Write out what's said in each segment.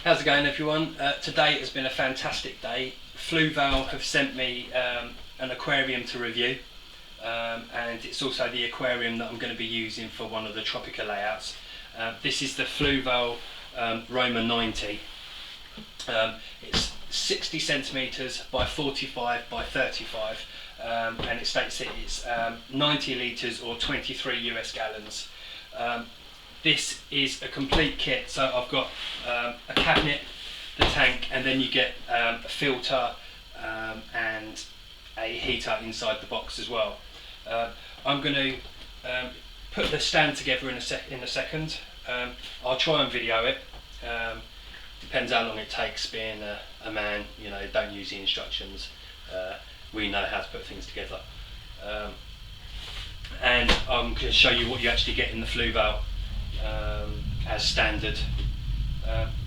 How's it going, everyone? Today has been a fantastic day. Fluval have sent me an aquarium to review, and it's also the aquarium that I'm going to be using for one of the tropical layouts. This is the Fluval Roma 90. It's 60 centimeters by 45 by 35, and it states that it's 90 litres or 23 US gallons. This is a complete kit, so I've got a cabinet, the tank, and then you get a filter and a heater inside the box as well. I'm going to put the stand together in a second. I'll try and video it. Depends how long it takes. Being a man, you know, don't use the instructions. We know how to put things together. And I'm going to show you what you actually get in the Fluval as standard.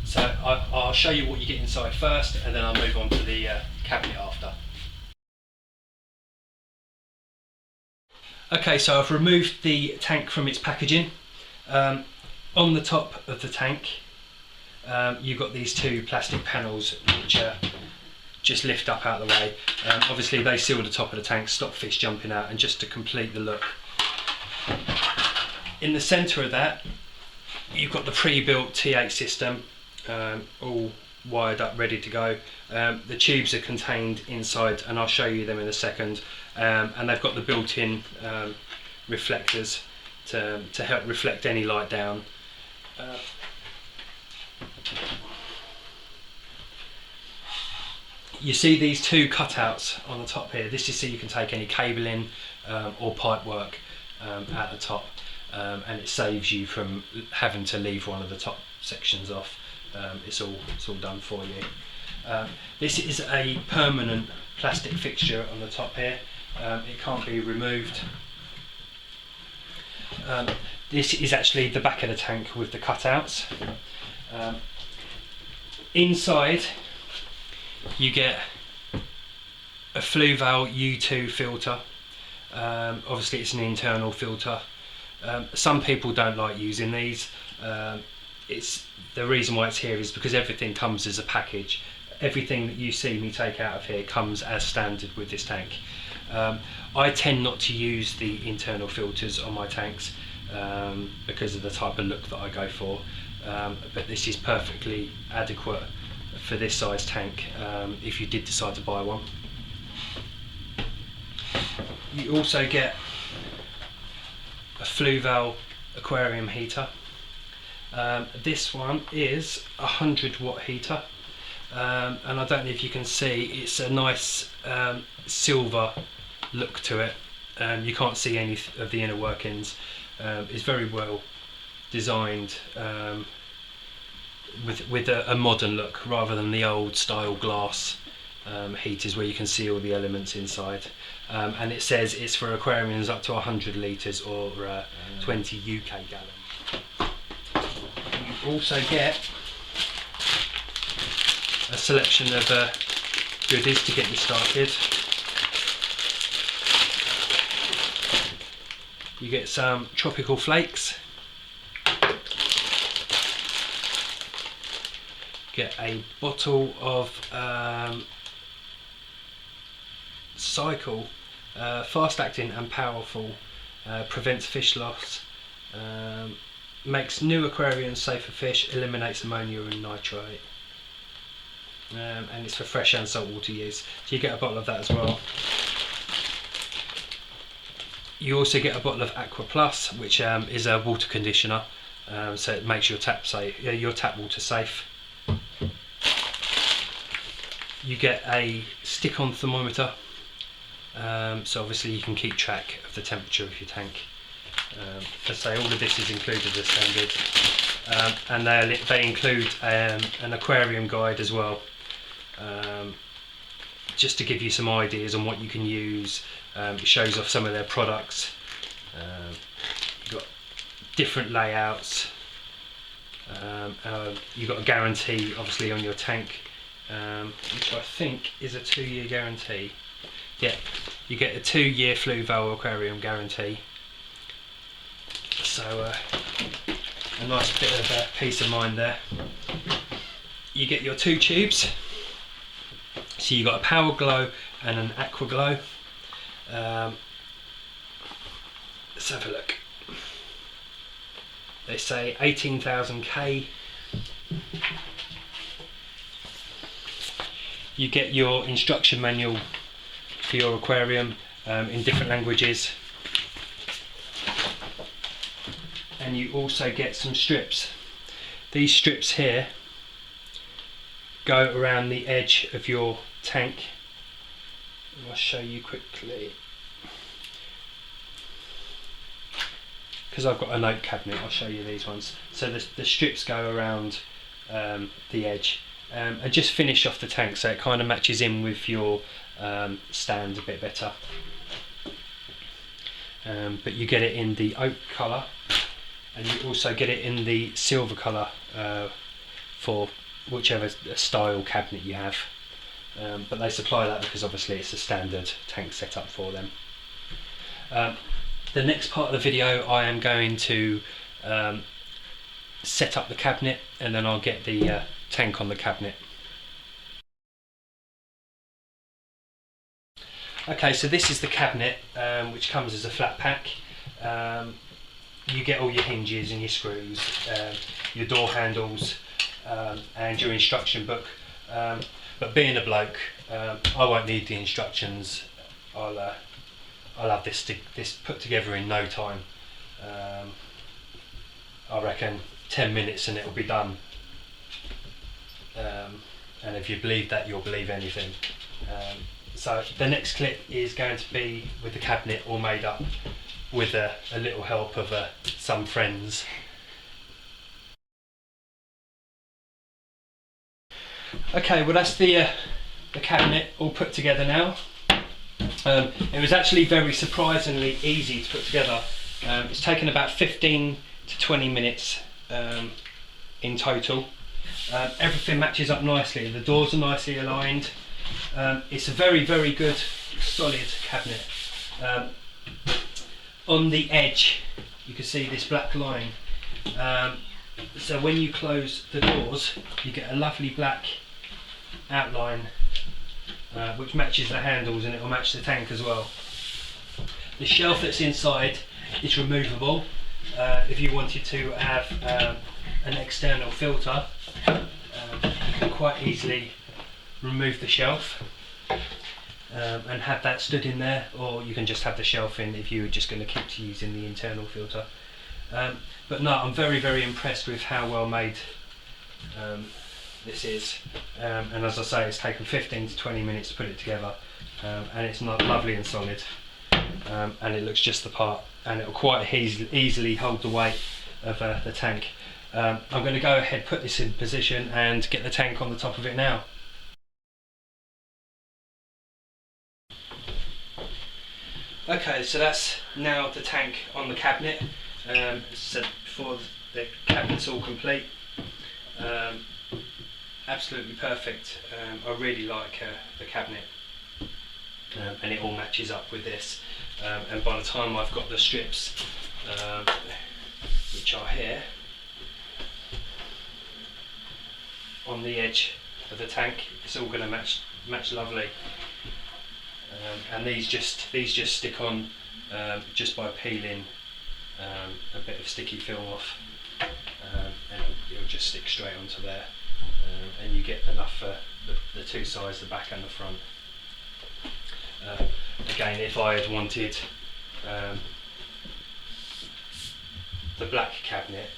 So I'll show you what you get inside first, and then I'll move on to the cabinet after. Okay, so I've removed the tank from its packaging. On the top of the tank, you've got these two plastic panels which just lift up out of the way. Obviously they seal the top of the tank, stop fish jumping out, and just to complete the look. In the centre of that, you've got the pre-built T8 system, all wired up, ready to go. The tubes are contained inside, and I'll show you them in a second. And they've got the built-in reflectors to help reflect any light down. You see these two cutouts on the top here. This is so you can take any cabling or pipe work at the top, and it saves you from having to leave one of the top sections off. It's all done for you. This is a permanent plastic fixture on the top here. It can't be removed. This is actually the back of the tank with the cutouts. Inside you get a Fluval U2 filter. Obviously it's an internal filter. Some people don't like using these. It's the reason why it's here is because everything comes as a package. Everything that you see me take out of here comes as standard with this tank. I tend not to use the internal filters on my tanks because of the type of look that I go for, but this is perfectly adequate for this size tank if you did decide to buy one. You also get a Fluval aquarium heater. This one is a 100-watt heater, and I don't know if you can see, it's a nice silver look to it. You can't see any of the inner workings. It's very well designed with a modern look rather than the old style glass heaters where you can see all the elements inside. And it says it's for aquariums up to 100 litres or 20 UK gallons. You also get a selection of goodies to get you started. You get some tropical flakes, get a bottle of Cycle, fast acting and powerful, prevents fish loss, makes new aquariums safe for fish, eliminates ammonia and nitrate, and it's for fresh and saltwater use. So you get a bottle of that as well. You also get a bottle of Aqua Plus, which is a water conditioner, so it makes your tap water safe. You get a stick-on thermometer, so obviously you can keep track of the temperature of your tank. As I say, all of this is included as standard, and they include an aquarium guide as well, just to give you some ideas on what you can use. It shows off some of their products. You've got different layouts. You've got a guarantee obviously on your tank, which I think is a 2-year guarantee. Yeah, you get a 2-year Fluval aquarium guarantee. So a nice bit of peace of mind there. you get your two tubes. So you've got a Power-Glo and an Aqua-Glo. Let's have a look. They say 18,000 K. You get your instruction manual for your aquarium in different languages, and you also get some strips. These strips here go around the edge of your tank. I'll show you quickly, because I've got a note cabinet. I'll show you these ones. So the strips go around the edge and just finish off the tank, so it kind of matches in with your stand a bit better. But you get it in the oak colour, and you also get it in the silver colour for whichever style cabinet you have. But they supply that because obviously it's a standard tank setup for them. The next part of the video, I am going to set up the cabinet, and then I'll get the tank on the cabinet. Okay, so this is the cabinet, which comes as a flat pack. You get all your hinges and your screws, your door handles, and your instruction book. But being a bloke, I won't need the instructions. I'll have this put together in no time. I reckon 10 minutes and it'll be done. And if you believe that, you'll believe anything. So the next clip is going to be with the cabinet all made up, with a little help of some friends. Okay, well that's the cabinet all put together now. It was actually very surprisingly easy to put together. It's taken about 15 to 20 minutes in total. Everything matches up nicely, the doors are nicely aligned. It's a very, very good solid cabinet. On the edge you can see this black line, so when you close the doors you get a lovely black outline which matches the handles, and it will match the tank as well. The shelf that's inside is removable. If you wanted to have an external filter, you can quite easily remove the shelf and have that stood in there, or you can just have the shelf in if you were just going to keep using the internal filter. But no, I'm very, very impressed with how well made this is, and as I say, it's taken 15 to 20 minutes to put it together, and it's not lovely and solid, and it looks just the part, and it will quite easily hold the weight of the tank. I'm going to go ahead, put this in position and get the tank on the top of it now. Okay, so that's now the tank on the cabinet. As I said before, the cabinet's all complete. Absolutely perfect. I really like the cabinet, and it all matches up with this. And by the time I've got the strips, which are here on the edge of the tank, it's all going to match lovely. And these just stick on just by peeling a bit of sticky film off, and it'll just stick straight onto there, and you get enough for the two sides, the back and the front. Again, if I had wanted the black cabinet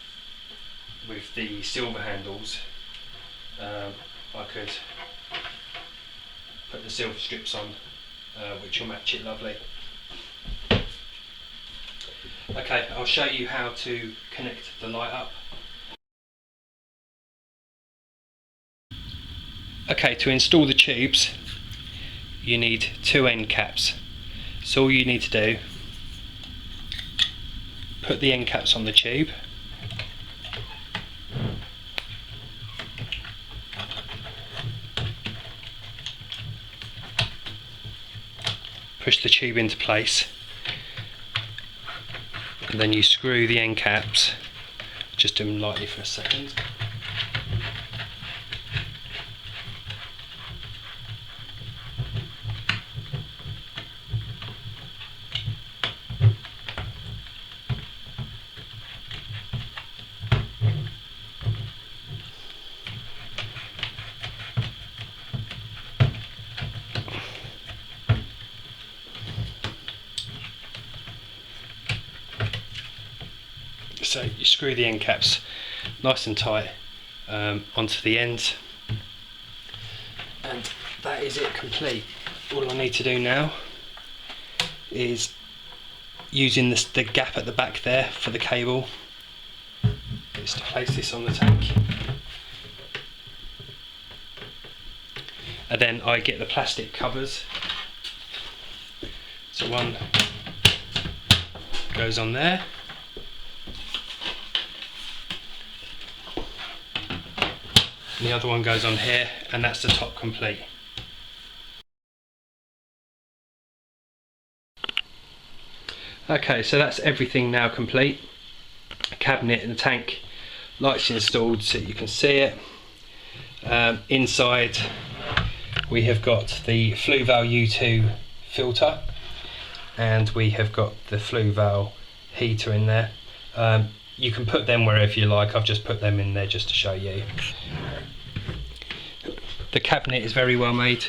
with the silver handles, I could put the silver strips on, which will match it lovely. Okay, I'll show you how to connect the light up. Okay, to install the tubes you need two end caps. So all you need to do, put the end caps on the tube, push the tube into place, and then you screw the end caps, just do them lightly for a second, So you screw the end caps nice and tight onto the ends, and that is it complete. All I need to do now is, using the gap at the back there for the cable, is to place this on the tank, and then I get the plastic covers. So one goes on there, and the other one goes on here, and that's the top complete. Okay, so that's everything now complete. Cabinet and the tank, lights installed so you can see it. Inside we have got the Fluval U2 filter, and we have got the Fluval heater in there. You can put them wherever you like, I've just put them in there just to show you. The cabinet is very well made.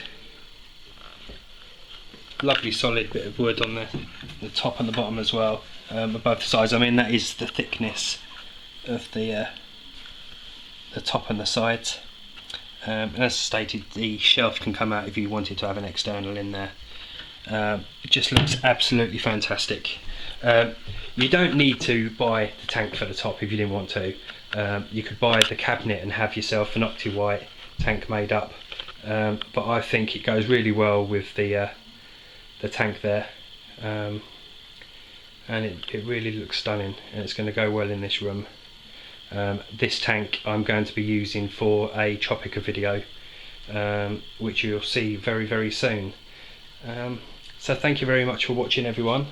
Lovely solid bit of wood on the top and the bottom as well, above the sides. I mean, that is the thickness of the top and the sides. And as stated, the shelf can come out if you wanted to have an external in there. It just looks absolutely fantastic. You don't need to buy the tank for the top if you didn't want to. You could buy the cabinet and have yourself an Octi-White tank made up, but I think it goes really well with the tank there, and it really looks stunning, and it's going to go well in this room. This tank I'm going to be using for a Tropica video, which you'll see very soon. So thank you very much for watching, everyone.